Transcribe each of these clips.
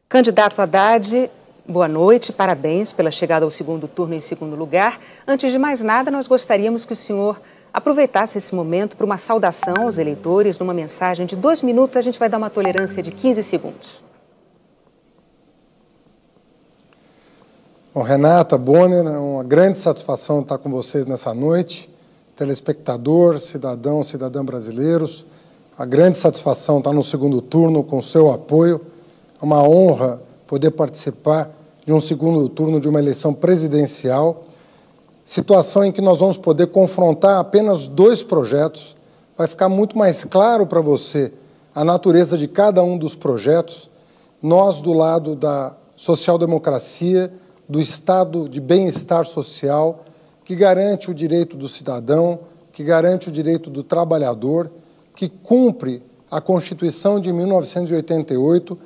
Candidato Haddad, boa noite, parabéns pela chegada ao segundo turno em segundo lugar. Antes de mais nada, nós gostaríamos que o senhor aproveitasse esse momento para uma saudação aos eleitores, numa mensagem de 2 minutos, a gente vai dar uma tolerância de 15 segundos. Bom, Renata, Bonner, é uma grande satisfação estar com vocês nessa noite. Telespectador, cidadão, cidadã brasileiros, a grande satisfação estar no segundo turno com o seu apoio. É uma honra poder participar de um segundo turno de uma eleição presidencial, situação em que nós vamos poder confrontar apenas 2 projetos. Vai ficar muito mais claro para você a natureza de cada um dos projetos. Nós, do lado da social-democracia, do Estado de bem-estar social, que garante o direito do cidadão, que garante o direito do trabalhador, que cumpre a Constituição de 1988,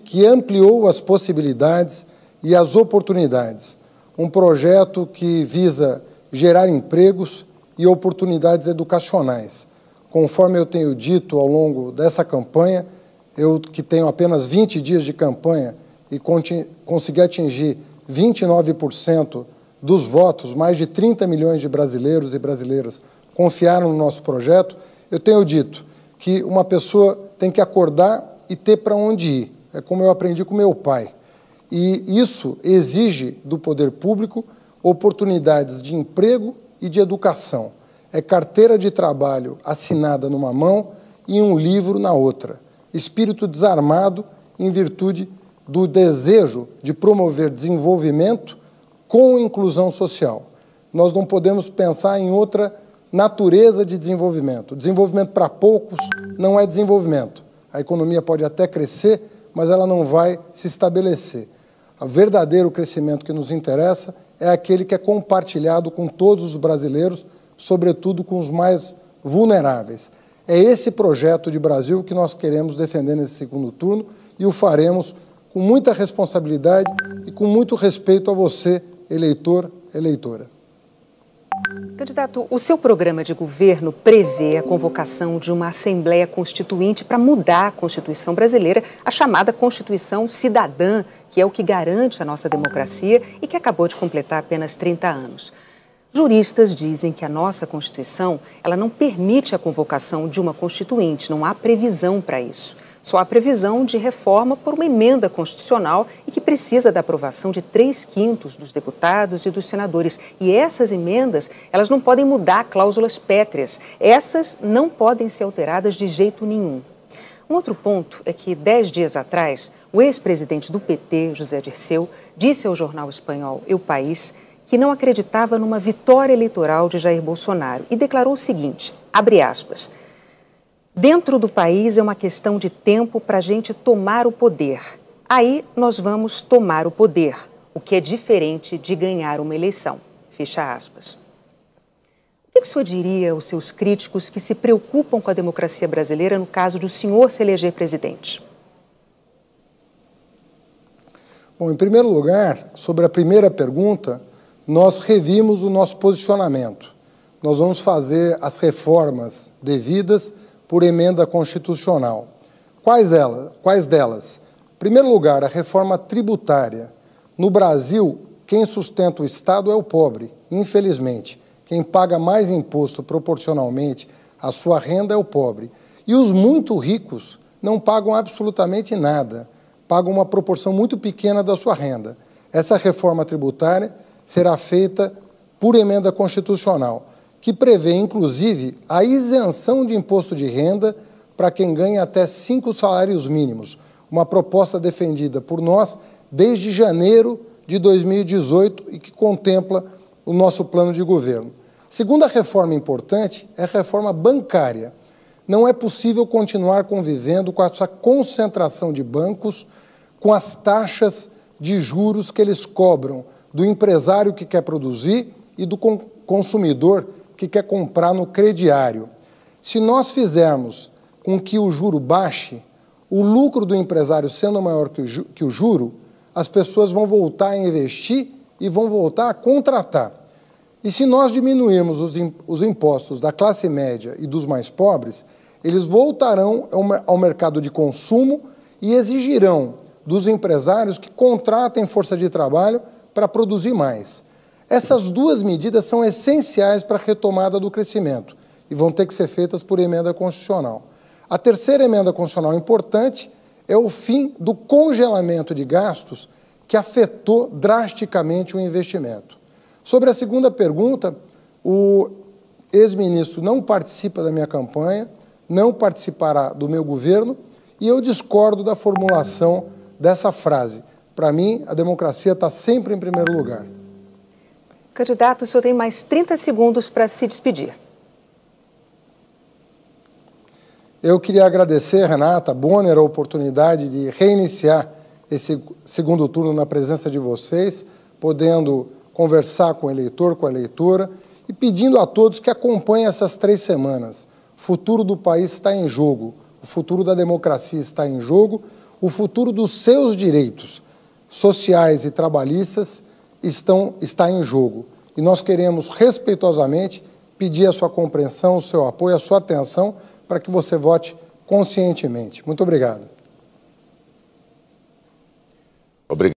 que ampliou as possibilidades e as oportunidades. Um projeto que visa gerar empregos e oportunidades educacionais. Conforme eu tenho dito ao longo dessa campanha, eu que tenho apenas 20 dias de campanha e consegui atingir 29% dos votos, mais de 30 milhões de brasileiros e brasileiras confiaram no nosso projeto, eu tenho dito que uma pessoa tem que acordar e ter para onde ir. É como eu aprendi com meu pai. E isso exige do poder público oportunidades de emprego e de educação. É carteira de trabalho assinada numa mão e um livro na outra. Espírito desarmado em virtude do desejo de promover desenvolvimento com inclusão social. Nós não podemos pensar em outra natureza de desenvolvimento. Desenvolvimento para poucos não é desenvolvimento. A economia pode até crescer, mas ela não vai se estabelecer. O verdadeiro crescimento que nos interessa é aquele que é compartilhado com todos os brasileiros, sobretudo com os mais vulneráveis. É esse projeto de Brasil que nós queremos defender nesse segundo turno e o faremos com muita responsabilidade e com muito respeito a você, eleitor, eleitora. Candidato, o seu programa de governo prevê a convocação de uma Assembleia Constituinte para mudar a Constituição brasileira, a chamada Constituição Cidadã, que é o que garante a nossa democracia e que acabou de completar apenas 30 anos. Juristas dizem que a nossa Constituição ela não permite a convocação de uma Constituinte, não há previsão para isso. Só há previsão de reforma por uma emenda constitucional e que precisa da aprovação de 3/5 dos deputados e dos senadores. E essas emendas, elas não podem mudar cláusulas pétreas. Essas não podem ser alteradas de jeito nenhum. Um outro ponto é que, 10 dias atrás, o ex-presidente do PT, José Dirceu, disse ao jornal espanhol El País que não acreditava numa vitória eleitoral de Jair Bolsonaro e declarou o seguinte, abre aspas, dentro do país é uma questão de tempo para a gente tomar o poder. Aí nós vamos tomar o poder, o que é diferente de ganhar uma eleição. Fecha aspas. O que o senhor diria aos seus críticos que se preocupam com a democracia brasileira no caso de o senhor se eleger presidente? Bom, em primeiro lugar, sobre a primeira pergunta, nós revimos o nosso posicionamento. Nós vamos fazer as reformas devidas por emenda constitucional. Quais delas? Em primeiro lugar, a reforma tributária. No Brasil, quem sustenta o Estado é o pobre, infelizmente. Quem paga mais imposto proporcionalmente à sua renda é o pobre. E os muito ricos não pagam absolutamente nada, pagam uma proporção muito pequena da sua renda. Essa reforma tributária será feita por emenda constitucional, que prevê, inclusive, a isenção de imposto de renda para quem ganha até 5 salários mínimos, uma proposta defendida por nós desde janeiro de 2018 e que contempla o nosso plano de governo. Segunda reforma importante é a reforma bancária. Não é possível continuar convivendo com essa concentração de bancos, com as taxas de juros que eles cobram do empresário que quer produzir e do consumidor que quer comprar no crediário. Se nós fizermos com que o juro baixe, o lucro do empresário sendo maior que o juro, as pessoas vão voltar a investir e vão voltar a contratar. E se nós diminuirmos os impostos da classe média e dos mais pobres, eles voltarão ao mercado de consumo e exigirão dos empresários que contratem força de trabalho para produzir mais. Essas duas medidas são essenciais para a retomada do crescimento e vão ter que ser feitas por emenda constitucional. A terceira emenda constitucional importante é o fim do congelamento de gastos que afetou drasticamente o investimento. Sobre a segunda pergunta, o ex-ministro não participa da minha campanha, não participará do meu governo e eu discordo da formulação dessa frase. Para mim, a democracia está sempre em primeiro lugar. Candidato, o senhor tem mais 30 segundos para se despedir. Eu queria agradecer, Renata Bonner, a oportunidade de reiniciar esse segundo turno na presença de vocês, podendo conversar com o eleitor, com a eleitora, e pedindo a todos que acompanhem essas 3 semanas. O futuro do país está em jogo, o futuro da democracia está em jogo, o futuro dos seus direitos sociais e trabalhistas está em jogo. E nós queremos, respeitosamente, pedir a sua compreensão, o seu apoio, a sua atenção, para que você vote conscientemente. Muito obrigado. Obrigado.